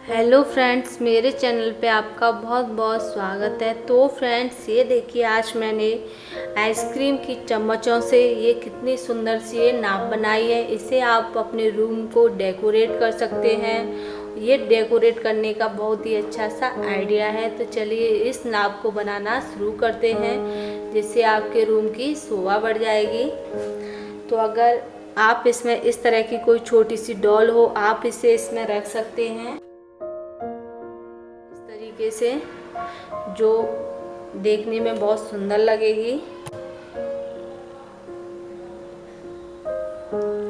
Hello friends, मेरे channel पे आपका बहुत बहुत स्वागत है। तो फ्रेंड्स, ये देखिए आज मैंने आइसक्रीम की चम्मचों से ये कितनी सुंदर सी ये नाप बनाई है। इसे आप अपने रूम को डेकोरेट कर सकते हैं। ये डेकोरेट करने का बहुत ही अच्छा सा आइडिया है। तो चलिए इस नाप को बनाना शुरू करते हैं, जिससे आपके रूम की शोभा बढ़ जाएगी। तो अगर आप इसमें इस तरह की कोई छोटी सी डॉल हो, आप इसे इसमें रख सकते हैं इस तरीके से, जो देखने में बहुत सुंदर लगेगी।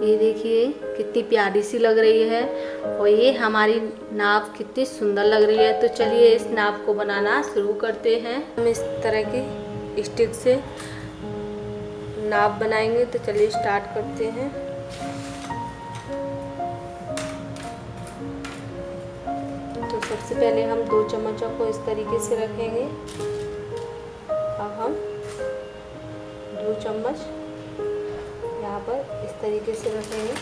ये देखिए कितनी प्यारी सी लग रही है और ये हमारी नाव कितनी सुंदर लग रही है। तो चलिए इस नाव को बनाना शुरू करते हैं। हम इस तरह की स्टिक से नाव बनाएंगे। तो चलिए स्टार्ट करते हैं। तो सबसे पहले हम 2 चम्मचों को इस तरीके से रखेंगे। अब हम 2 चम्मच यहाँ पर इस तरीके से रखेंगे।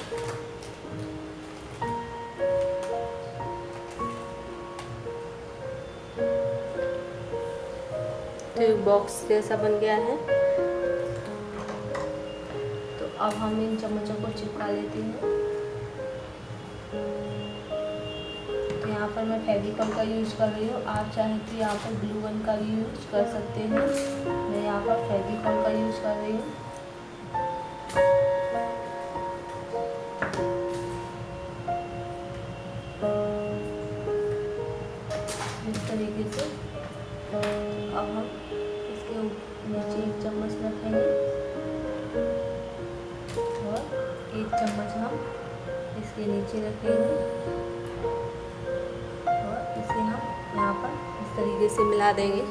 तो एक बॉक्स जैसा बन गया है। तो अब हम इन चम्मचों को चिपका लेते हैं। तो यहाँ पर मैं फेविकॉल का यूज कर रही हूँ। आप चाहें तो यहाँ पर ग्लू गन का भी यूज कर सकते हैं। मैं यहाँ पर फेविकॉल का यूज कर रही हूँ। इस तरीके से अब हम इसके नीचे 1 चम्मच रखेंगे और 1 चम्मच हम इसके नीचे रखेंगे और इसे हम यहाँ पर इस तरीके से मिला देंगे।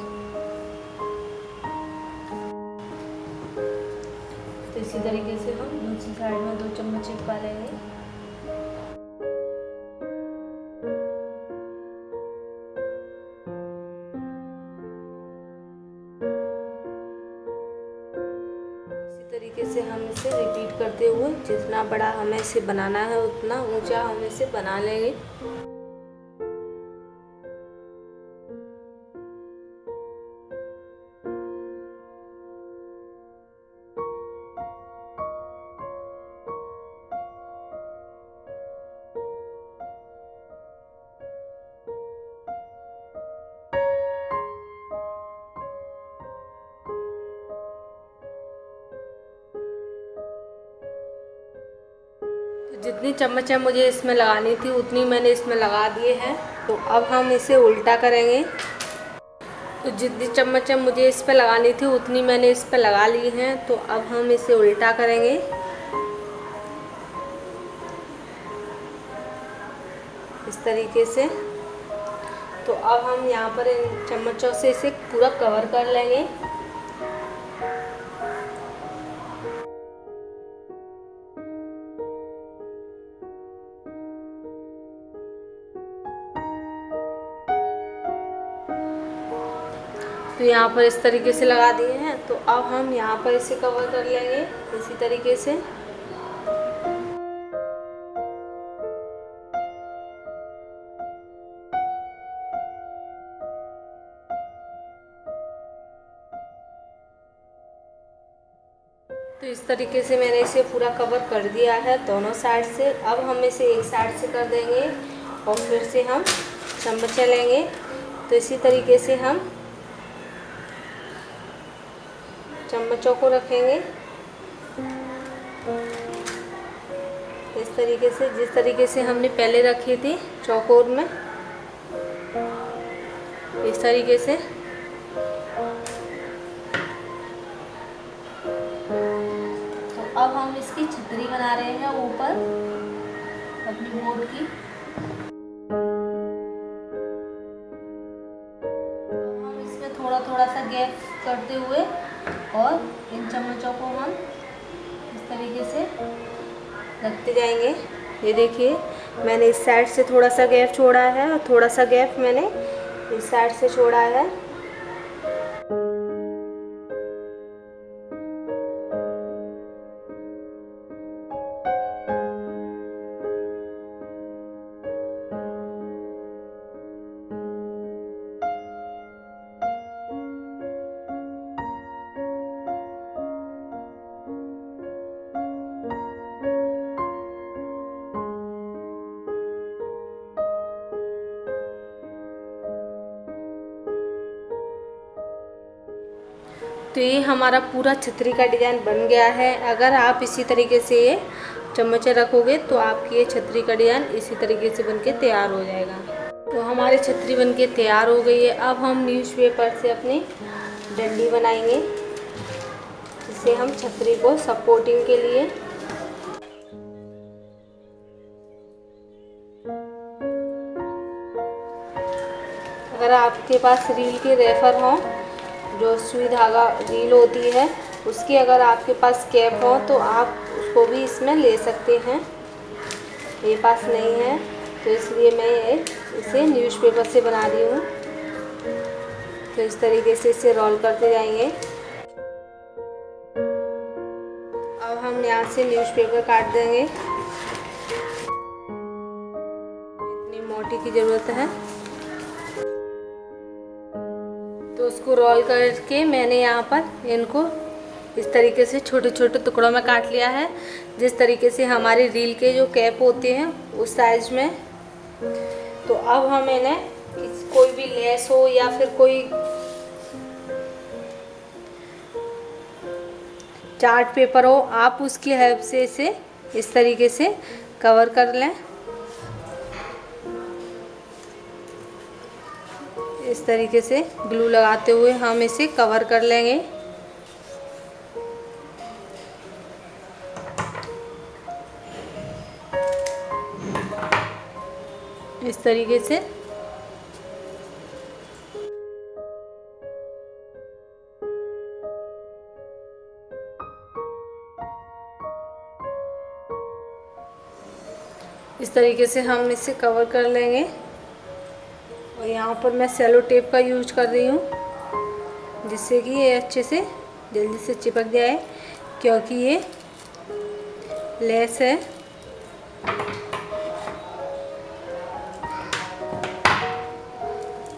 तो इसी तरीके से हम दूसरी साइड में 2 चम्मच चिपका लेंगे। तरीके से हम इसे रिपीट करते हुए जितना बड़ा हमें इसे बनाना है उतना ऊंचा हम इसे बना लेंगे। जितनी चम्मचें मुझे इसमें लगानी थी उतनी मैंने इसमें लगा दिए हैं। तो अब हम इसे उल्टा करेंगे। तो जितनी चम्मचें मुझे इस पे लगानी थी उतनी मैंने इस पे लगा ली हैं। तो अब हम इसे उल्टा करेंगे इस तरीके से। तो अब हम यहाँ पर इन चम्मचों से इसे पूरा कवर कर लेंगे। तो यहाँ पर इस तरीके से लगा दिए हैं। तो अब हम यहाँ पर इसे कवर कर लेंगे इसी तरीके से। तो इस तरीके से मैंने इसे पूरा कवर कर दिया है दोनों साइड से। अब हम इसे एक साइड से कर देंगे और फिर से हम चम्मचें लेंगे। तो इसी तरीके से हम चम्मचों को रखेंगे इस तरीके से, जिस तरीके से हमने पहले रखी थी चौकोर में, इस तरीके से। तो अब हम इसकी छतरी बना रहे हैं ऊपर अपनी बोर्ड की। हम इसमें थोड़ा थोड़ा सा गैप करते हुए और इन चम्मचों को हम इस तरीके से रखते जाएंगे। ये देखिए मैंने इस साइड से थोड़ा सा गैप छोड़ा है और थोड़ा सा गैप मैंने इस साइड से छोड़ा है। तो ये हमारा पूरा छतरी का डिज़ाइन बन गया है। अगर आप इसी तरीके से ये चम्मच रखोगे तो आपकी ये छतरी का डिज़ाइन इसी तरीके से बनके तैयार हो जाएगा। तो हमारी छतरी बनके तैयार हो गई है। अब हम न्यूज़पेपर से अपनी डंडी बनाएंगे, जिससे हम छतरी को सपोर्टिंग के लिए अगर आपके पास रील के रेफर हों, जो सुई धागा रील होती है उसकी अगर आपके पास कैप हो तो आप उसको भी इसमें ले सकते हैं। मेरे पास नहीं है तो इसलिए मैं इसे न्यूज़पेपर से बना रही हूँ। तो इस तरीके से इसे रोल करते जाएंगे। अब हम यहाँ से न्यूज़पेपर काट देंगे। इतनी मोटी की ज़रूरत है तो उसको रोल करके मैंने यहाँ पर इनको इस तरीके से छोटे छोटे टुकड़ों में काट लिया है, जिस तरीके से हमारी रील के जो कैप होते हैं उस साइज में। तो अब हम इन्हें कोई भी लेस हो या फिर कोई चार्ट पेपर हो, आप उसकी हेल्प से इसे इस तरीके से कवर कर लें। इस तरीके से ग्लू लगाते हुए हम इसे कवर कर लेंगे। इस तरीके से हम इसे कवर कर लेंगे। और यहाँ पर मैं सेलो टेप का यूज कर रही हूँ, जिससे कि ये अच्छे से जल्दी से चिपक जाए, क्योंकि ये लेस है।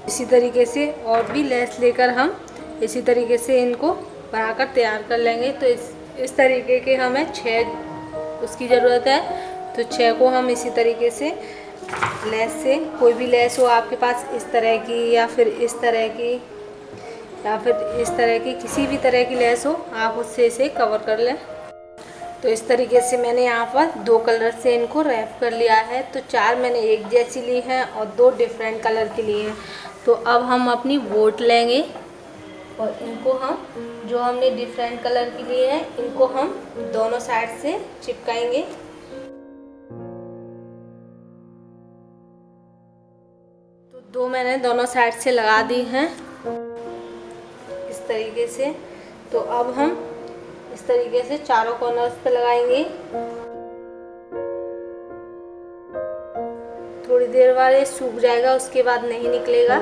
इसी तरीके से और भी लेस लेकर हम इसी तरीके से इनको बनाकर तैयार कर लेंगे। तो इस तरीके के हमें 6 उसकी ज़रूरत है। तो 6 को हम इसी तरीके से लेस से, कोई भी लेस हो आपके पास, इस तरह की या फिर इस तरह की या फिर इस तरह की, किसी भी तरह की लेस हो आप उससे इसे कवर कर लें। तो इस तरीके से मैंने यहाँ पर 2 कलर से इनको रैप कर लिया है। तो 4 मैंने एक जैसी ली है और 2 डिफरेंट कलर की ली हैं। तो अब हम अपनी बोट लेंगे और इनको हम, जो हमने डिफरेंट कलर की लिए हैं, इनको हम दोनों साइड से चिपकाएंगे। तो 2 मैंने दोनों साइड से लगा दी हैं इस तरीके से। तो अब हम इस तरीके से चारों कॉर्नर्स पे लगाएंगे। थोड़ी देर बाद ये सूख जाएगा, उसके बाद नहीं निकलेगा।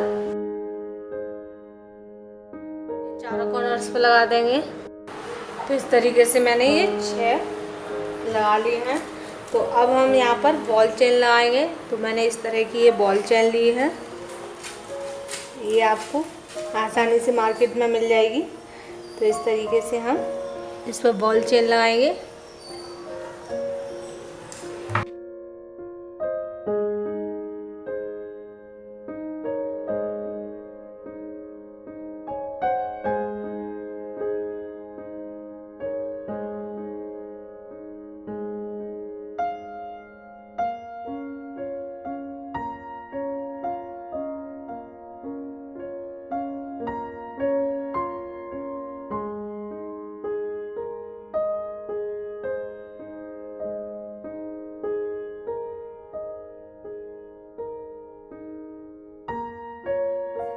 चारों कॉर्नर्स पे लगा देंगे। तो इस तरीके से मैंने ये 6 लगा लिए हैं। तो अब हम यहाँ पर बॉल चेन लगाएंगे। तो मैंने इस तरह की ये बॉल चेन ली है, ये आपको आसानी से मार्केट में मिल जाएगी। तो इस तरीके से हम इस पर बॉल चेन लगाएंगे।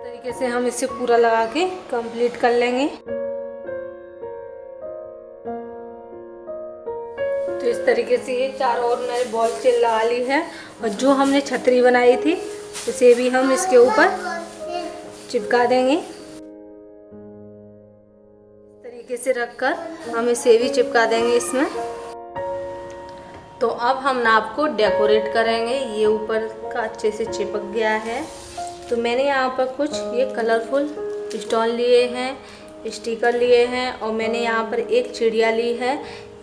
तरीके से हम इसे पूरा लगा के कंप्लीट कर लेंगे। तो इस तरीके से ये चारों ओर मैंने बॉल चेन लगा ली है। और जो हमने छतरी बनाई थी उसे भी हम इसके ऊपर चिपका देंगे। इस तरीके से रखकर हम इसे भी चिपका देंगे इसमें। तो अब हम नाप को डेकोरेट करेंगे। ये ऊपर का अच्छे से चिपक गया है। तो मैंने यहाँ पर कुछ ये कलरफुल स्टोन लिए हैं, स्टिकर लिए हैं, और मैंने यहाँ पर एक चिड़िया ली है।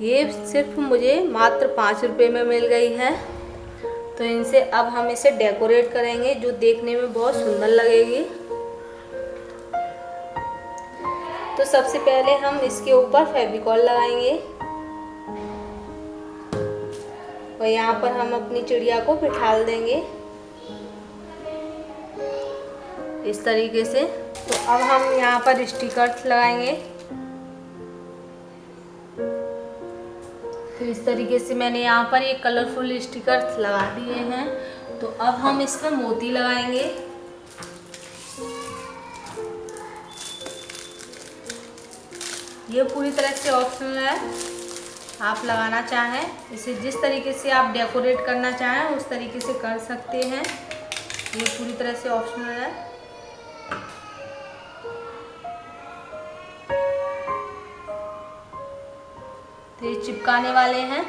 ये सिर्फ मुझे मात्र 5 रुपये में मिल गई है। तो इनसे अब हम इसे डेकोरेट करेंगे, जो देखने में बहुत सुंदर लगेगी। तो सबसे पहले हम इसके ऊपर फेविकॉल लगाएंगे और यहाँ पर हम अपनी चिड़िया को बिठा देंगे इस तरीके से। तो अब हम यहाँ पर स्टिकर्स लगाएंगे। तो इस तरीके से मैंने यहाँ पर ये कलरफुल स्टिकर्स लगा दिए हैं। तो अब हम इसमें मोती लगाएंगे। ये पूरी तरह से ऑप्शनल है, आप लगाना चाहें इसे जिस तरीके से आप डेकोरेट करना चाहें उस तरीके से कर सकते हैं। ये पूरी तरह से ऑप्शनल है। तो ये चिपकाने वाले हैं।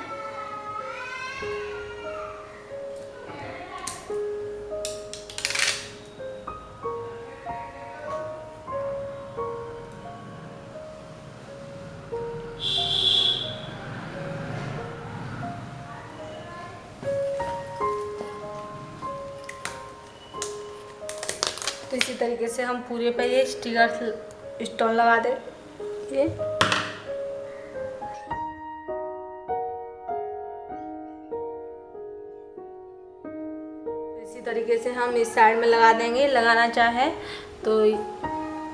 तो इसी तरीके से हम पूरे पे ये स्टिकर स्टोन लगा दें। ये इसी तरीके से हम इस साइड में लगा देंगे। लगाना चाहे तो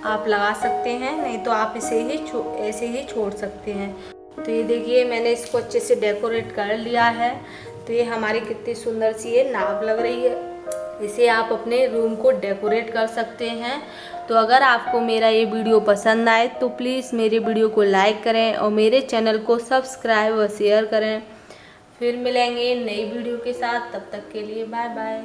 आप लगा सकते हैं, नहीं तो आप इसे ही ऐसे ही छोड़ सकते हैं। तो ये देखिए मैंने इसको अच्छे से डेकोरेट कर लिया है। तो ये हमारी कितनी सुंदर सी ये नाव लग रही है। इसे आप अपने रूम को डेकोरेट कर सकते हैं। तो अगर आपको मेरा ये वीडियो पसंद आए तो प्लीज़ मेरे वीडियो को लाइक करें और मेरे चैनल को सब्सक्राइब और शेयर करें। फिर मिलेंगे नई वीडियो के साथ, तब तक के लिए बाय बाय।